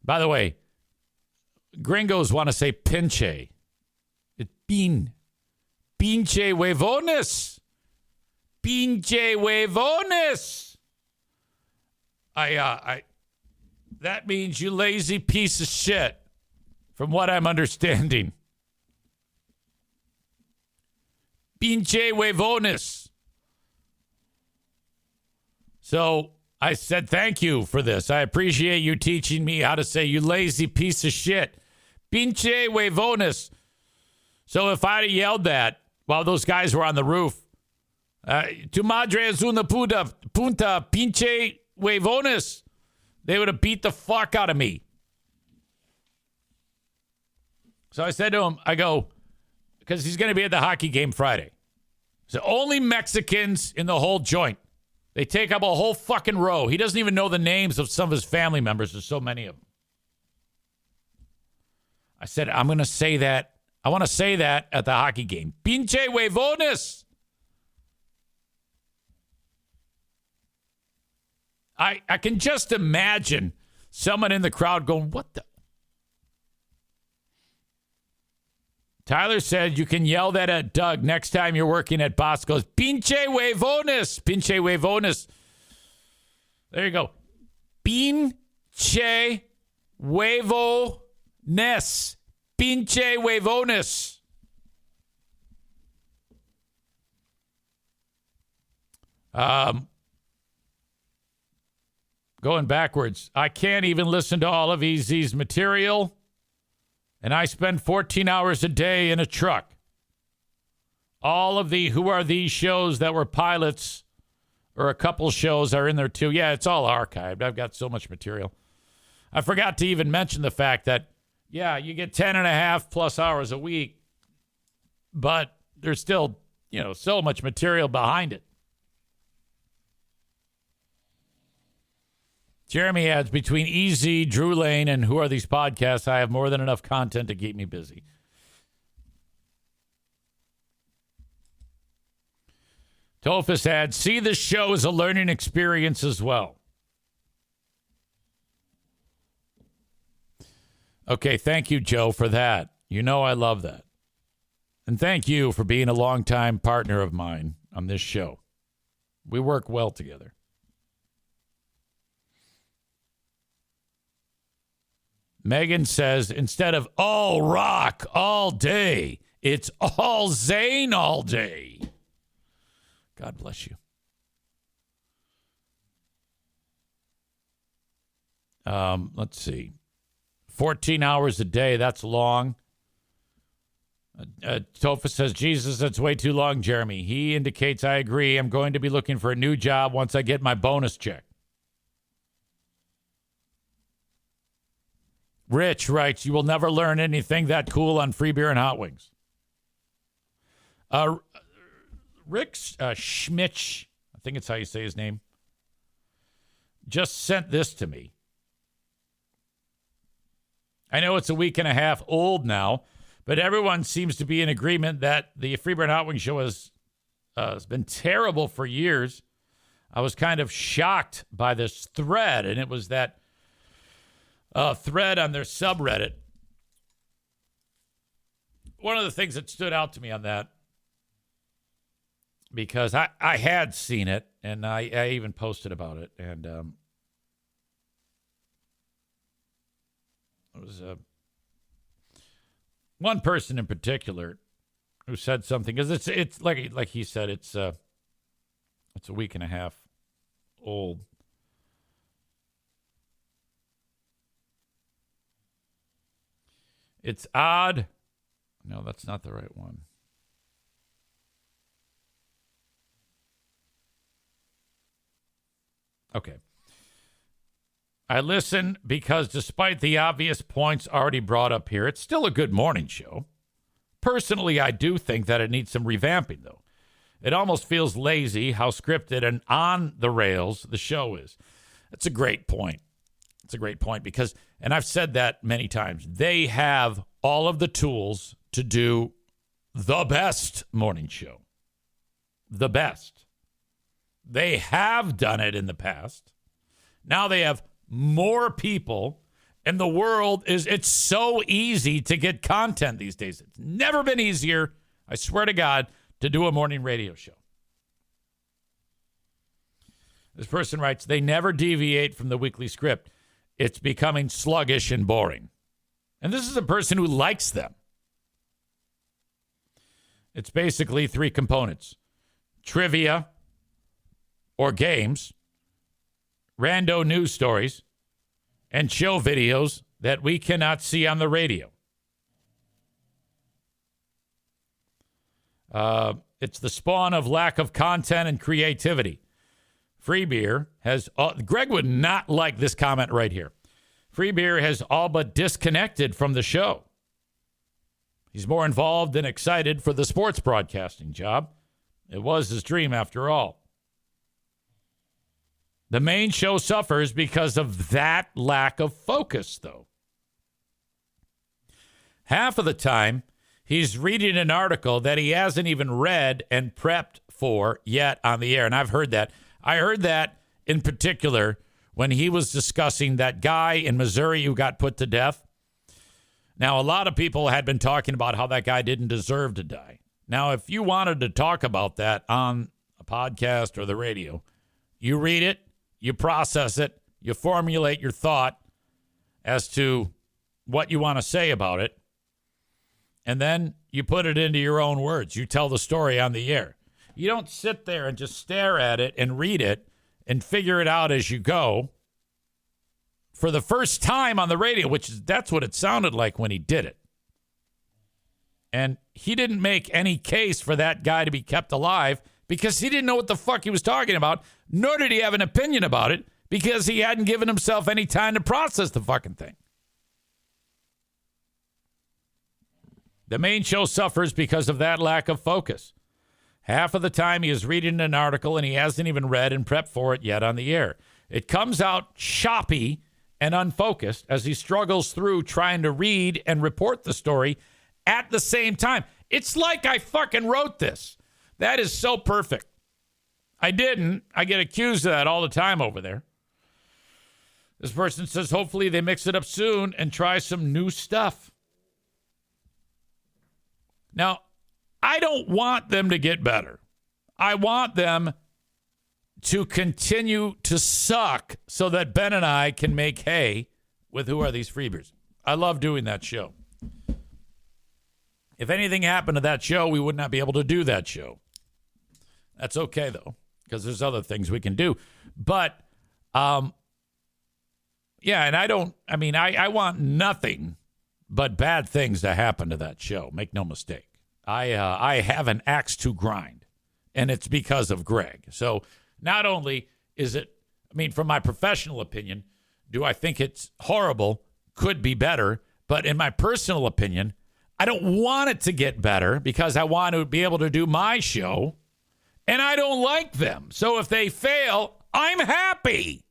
By the way, gringos want to say pinche. It's bean. Pinche huevones. Pinche huevones. That means you lazy piece of shit, from what I'm understanding. Pinche huevones. So I said thank you for this. I appreciate you teaching me how to say you lazy piece of shit. Pinche huevones. So if I'd have yelled that while those guys were on the roof, tu madre es una punta, pinche huevones, they would have beat the fuck out of me. So I said to him, I go, because he's going to be at the hockey game Friday. So only Mexicans in the whole joint. They take up a whole fucking row. He doesn't even know the names of some of his family members. There's so many of them. I said, I'm going to say that. I want to say that at the hockey game. Pinche huevones. I can just imagine someone in the crowd going, what the? Tyler said you can yell that at Doug next time you're working at Bosco's. Pinche huevones. Pinche huevones. There you go. Pinche huevones. Pinche huevones. going backwards. I can't even listen to all of EZ's material, and I spend 14 hours a day in a truck. All of the Who Are These shows that were pilots, or a couple shows, are in there too. Yeah, it's all archived. I've got so much material. I forgot to even mention the fact that, yeah, you get 10 and a half plus hours a week, but there's still, so much material behind it. Jeremy adds, between EZ, Drew Lane, and Who Are These Podcasts, I have more than enough content to keep me busy. Tophus adds, see this show as a learning experience as well. Okay, thank you, Joe, for that. I love that. And thank you for being a longtime partner of mine on this show. We work well together. Megan says, instead of all rock all day, it's all Zane all day. God bless you. Let's see. 14 hours a day, that's long. Tofa says, Jesus, that's way too long, Jeremy. He indicates, I agree. I'm going to be looking for a new job once I get my bonus check. Rich writes, you will never learn anything that cool on free beer and hot wings. Rick Schmitz, I think it's how you say his name, just sent this to me. I know it's a week and a half old now, but everyone seems to be in agreement that the Free Beer and Hot Wings show has been terrible for years. I was kind of shocked by this thread, and it was that thread on their subreddit. One of the things that stood out to me on that, because I had seen it, and I even posted about it, and it was one person in particular who said something, because it's like he said, it's a week and a half old. It's odd. No, that's not the right one. Okay. I listen because despite the obvious points already brought up here, it's still a good morning show. Personally, I do think that it needs some revamping, though. It almost feels lazy how scripted and on the rails the show is. That's a great point. It's a great point because, and I've said that many times, they have all of the tools to do the best morning show. The best. They have done it in the past. Now they have more people, and the world it's so easy to get content these days. It's never been easier, I swear to God, to do a morning radio show. This person writes, they never deviate from the weekly script. It's becoming sluggish and boring. And this is a person who likes them. It's basically three components: trivia or games, rando news stories, and show videos that we cannot see on the radio. It's the spawn of lack of content and creativity. Free Beer has... Greg would not like this comment right here. Free Beer has all but disconnected from the show. He's more involved and excited for the sports broadcasting job. It was his dream after all. The main show suffers because of that lack of focus, though. Half of the time, he's reading an article that he hasn't even read and prepped for yet on the air. And I've heard that. I heard that in particular when he was discussing that guy in Missouri who got put to death. Now, a lot of people had been talking about how that guy didn't deserve to die. Now, if you wanted to talk about that on a podcast or the radio, you read it, you process it, you formulate your thought as to what you want to say about it, and then you put it into your own words. You tell the story on the air. You don't sit there and just stare at it and read it and figure it out as you go. for the first time on the radio, that's what it sounded like when he did it. And he didn't make any case for that guy to be kept alive because he didn't know what the fuck he was talking about, nor did he have an opinion about it because he hadn't given himself any time to process the fucking thing. The main show suffers because of that lack of focus. Half of the time he is reading an article and he hasn't even read and prepped for it yet on the air. It comes out choppy and unfocused as he struggles through trying to read and report the story at the same time. It's like I fucking wrote this. That is so perfect. I didn't. I get accused of that all the time over there. This person says hopefully they mix it up soon and try some new stuff. Now, I don't want them to get better. I want them to continue to suck so that Ben and I can make hay with Who Are These Freebies. I love doing that show. If anything happened to that show, we would not be able to do that show. That's okay, though, because there's other things we can do. But, yeah, and I want nothing but bad things to happen to that show. Make no mistake. I have an axe to grind, and it's because of Greg. So not only is it, from my professional opinion, do I think it's horrible, could be better, but in my personal opinion, I don't want it to get better because I want to be able to do my show, and I don't like them. So if they fail, I'm happy.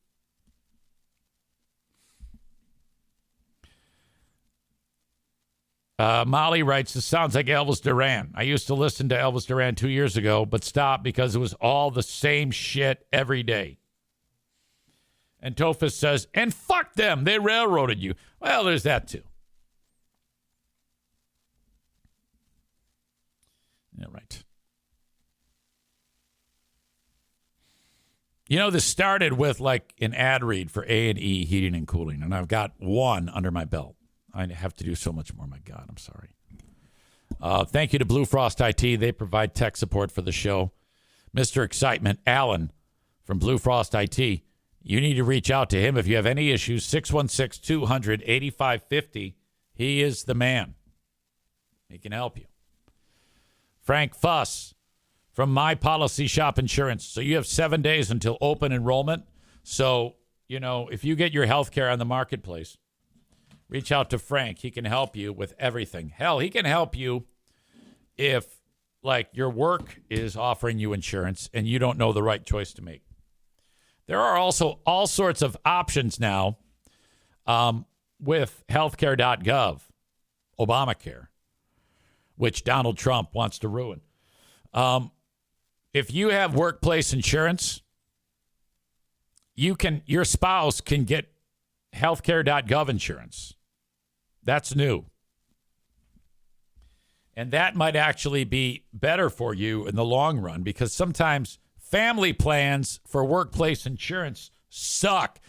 Molly writes, this sounds like Elvis Duran. I used to listen to Elvis Duran 2 years ago, but stopped because it was all the same shit every day. And Tophus says, and fuck them. They railroaded you. Well, there's that too. Yeah, right. This started with like an ad read for A&E Heating and Cooling, and I've got one under my belt. I have to do so much more. My God, I'm sorry. Thank you to Blue Frost IT. They provide tech support for the show. Mr. Excitement, Alan from Blue Frost IT. You need to reach out to him if you have any issues. 616-200-8550. He is the man. He can help you. Frank Fuss from My Policy Shop Insurance. So you have 7 days until open enrollment. So, if you get your health care on the marketplace, reach out to Frank. He can help you with everything. Hell, he can help you if, your work is offering you insurance and you don't know the right choice to make. There are also all sorts of options now with healthcare.gov, Obamacare, which Donald Trump wants to ruin. If you have workplace insurance, your spouse can get healthcare.gov insurance. That's new. And that might actually be better for you in the long run because sometimes family plans for workplace insurance suck.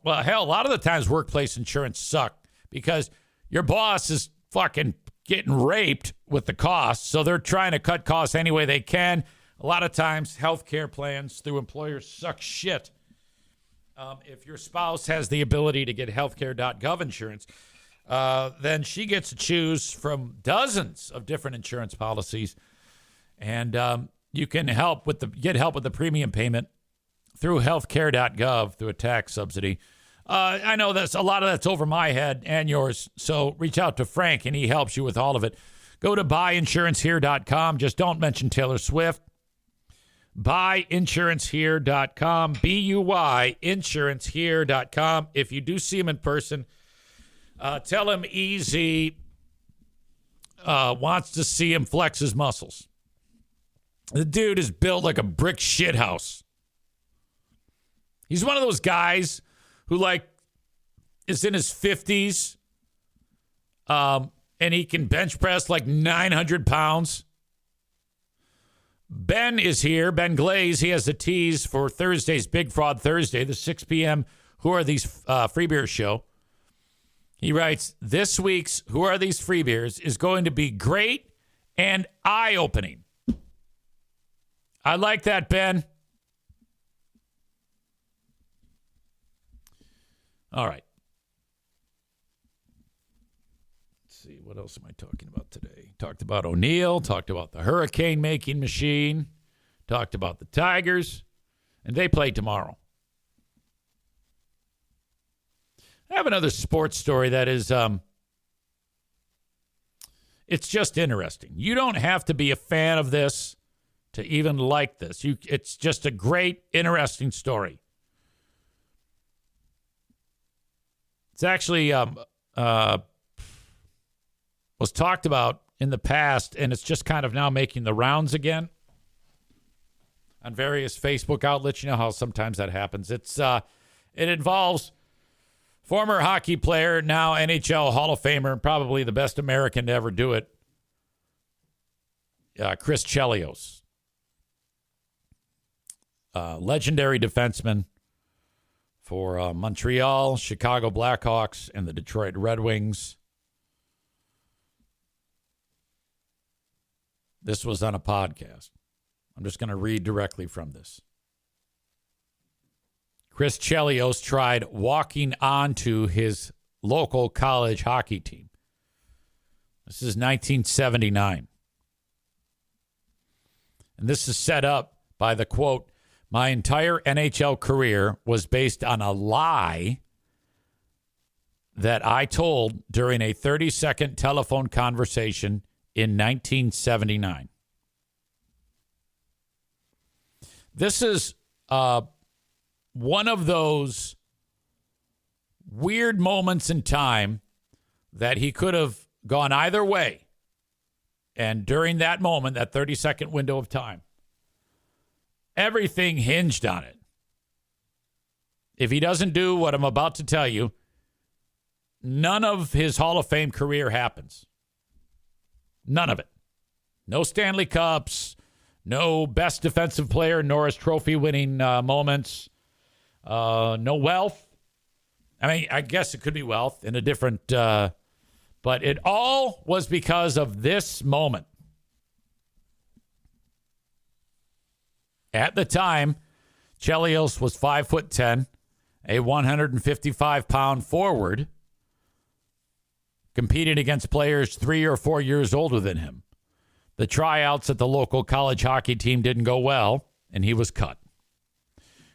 Well, hell, a lot of the times workplace insurance suck because your boss is fucking getting raped with the costs, so they're trying to cut costs any way they can. A lot of times healthcare plans through employers suck shit. If your spouse has the ability to get healthcare.gov insurance, then she gets to choose from dozens of different insurance policies, and you can get help with the premium payment through healthcare.gov through a tax subsidy. I know that's a lot of that's over my head and yours, so reach out to Frank, and he helps you with all of it. Go to buyinsurancehere.com. Just don't mention Taylor Swift. Buyinsurancehere.com. BUY insurancehere.com. If you do see him in person, tell him Easy wants to see him flex his muscles. The dude is built like a brick shithouse. He's one of those guys who is in his 50s and he can bench press 900 pounds. Ben is here. Ben Glaze. He has the tease for Thursday's Big Fraud Thursday, the 6 p.m. Who Are These Free Beers show. He writes, this week's Who Are These Free Beers is going to be great and eye-opening. I like that, Ben. All right. see. What else am I talking about today? Talked about O'Neal. Talked about the hurricane-making machine. Talked about the Tigers. And they play tomorrow. I have another sports story that is, it's just interesting. You don't have to be a fan of this to even like this. It's just a great, interesting story. It's actually was talked about in the past, and it's just kind of now making the rounds again on various Facebook outlets. You know how sometimes that happens. It involves former hockey player, now NHL Hall of Famer, probably the best American to ever do it, Chris Chelios. Legendary defenseman for Montreal, Chicago Blackhawks, and the Detroit Red Wings. This was on a podcast. I'm just going to read directly from this. Chris Chelios tried walking onto his local college hockey team. This is 1979. And this is set up by the quote, "My entire NHL career was based on a lie that I told during a 30-second telephone conversation in 1979. This is one of those weird moments in time that he could have gone either way. And during that moment, that 30-second window of time, everything hinged on it. If he doesn't do what I'm about to tell you, none of his Hall of Fame career happens. None of it. No Stanley Cups, no best defensive player, Norris Trophy winning moments, no wealth. I mean, I guess it could be wealth in a different, but it all was because of this moment. At the time, Chelios was 5'10", a 155-pound forward, competing against players 3 or 4 years older than him. The tryouts at the local college hockey team didn't go well, and he was cut.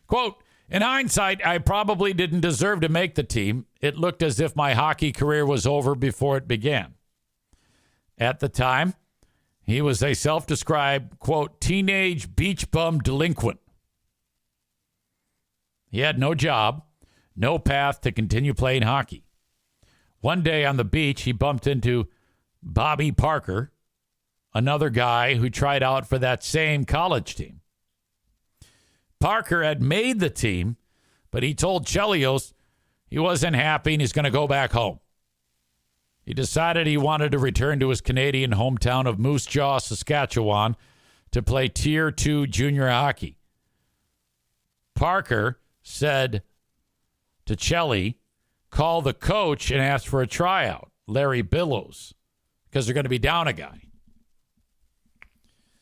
Quote, "In hindsight, I probably didn't deserve to make the team. It looked as if my hockey career was over before it began." At the time, he was a self-described, quote, "teenage beach bum delinquent." He had no job, no path to continue playing hockey. One day on the beach, he bumped into Bobby Parker, another guy who tried out for that same college team. Parker had made the team, but he told Chelios he wasn't happy and he's going to go back home. He decided he wanted to return to his Canadian hometown of Moose Jaw, Saskatchewan, to play Tier 2 junior hockey. Parker said to Chelly, "Call the coach and ask for a tryout, Larry Billows, because they're going to be down a guy."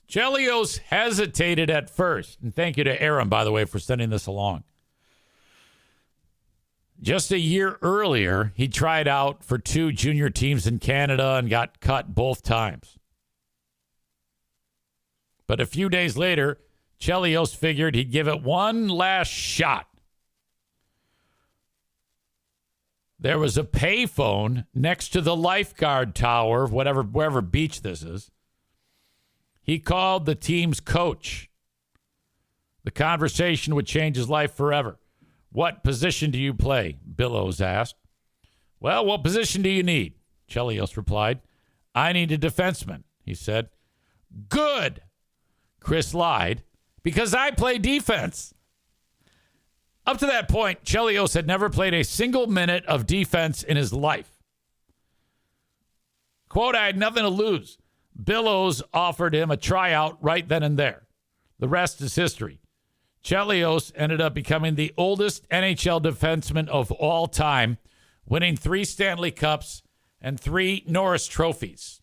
Chelios hesitated at first. And thank you to Aaron, by the way, for sending this along. Just a year earlier, he tried out for 2 junior teams in Canada and got cut both times. But a few days later, Chelios figured he'd give it one last shot. There was a payphone next to the lifeguard tower, wherever beach this is. He called the team's coach. The conversation would change his life forever. "What position do you play?" Billows asked. "Well, what position do you need?" Chelios replied. "I need a defenseman," he said. "Good," Chris lied, "because I play defense." Up to that point, Chelios had never played a single minute of defense in his life. Quote, "I had nothing to lose." Billows offered him a tryout right then and there. The rest is history. Chelios ended up becoming the oldest NHL defenseman of all time, winning 3 Stanley Cups and 3 Norris trophies.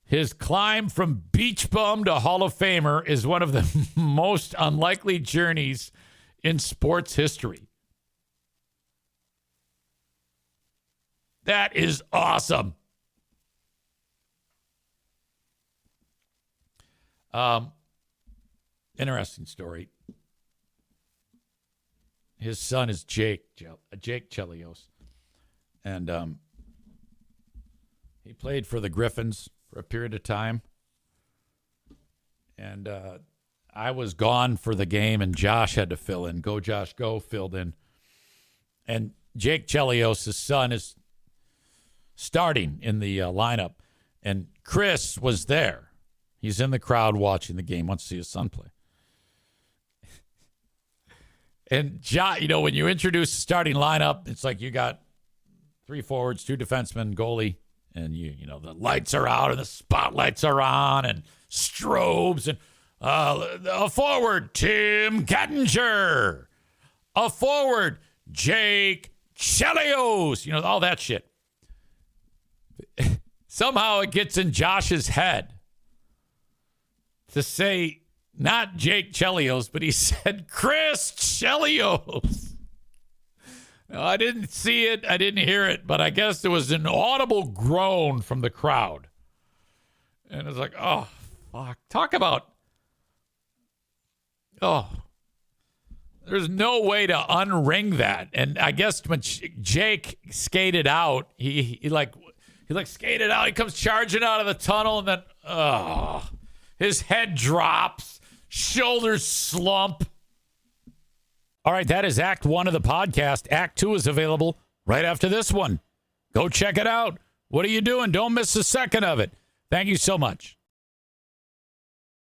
His climb from beach bum to Hall of Famer is one of the most unlikely journeys in sports history. That is awesome. Interesting story. His son is Jake Chelios. And he played for the Griffins for a period of time. And I was gone for the game, and Josh had to fill in. Go, Josh, go, filled in. And Jake Chelios' son is starting in the lineup. And Chris was there. He's in the crowd watching the game, wants to see his son play. And, when you introduce the starting lineup, it's like you got 3 forwards, 2 defensemen, goalie, and the lights are out and the spotlights are on and strobes and a forward, Tim Kettinger. A forward, Jake Chelios. All that shit. Somehow it gets in Josh's head to say not Jake Chelios, but he said Chris Chelios. No, I didn't see it. I didn't hear it, but I guess there was an audible groan from the crowd. And it's like, oh, fuck. Talk about, there's no way to unring that. And I guess when Jake skated out, he skated out. He comes charging out of the tunnel, and then, his head drops, shoulders slump. All right, that is Act 1 of the podcast. Act 2 is available right after this one. Go check it out. What are you doing? Don't miss a second of it. Thank you so much.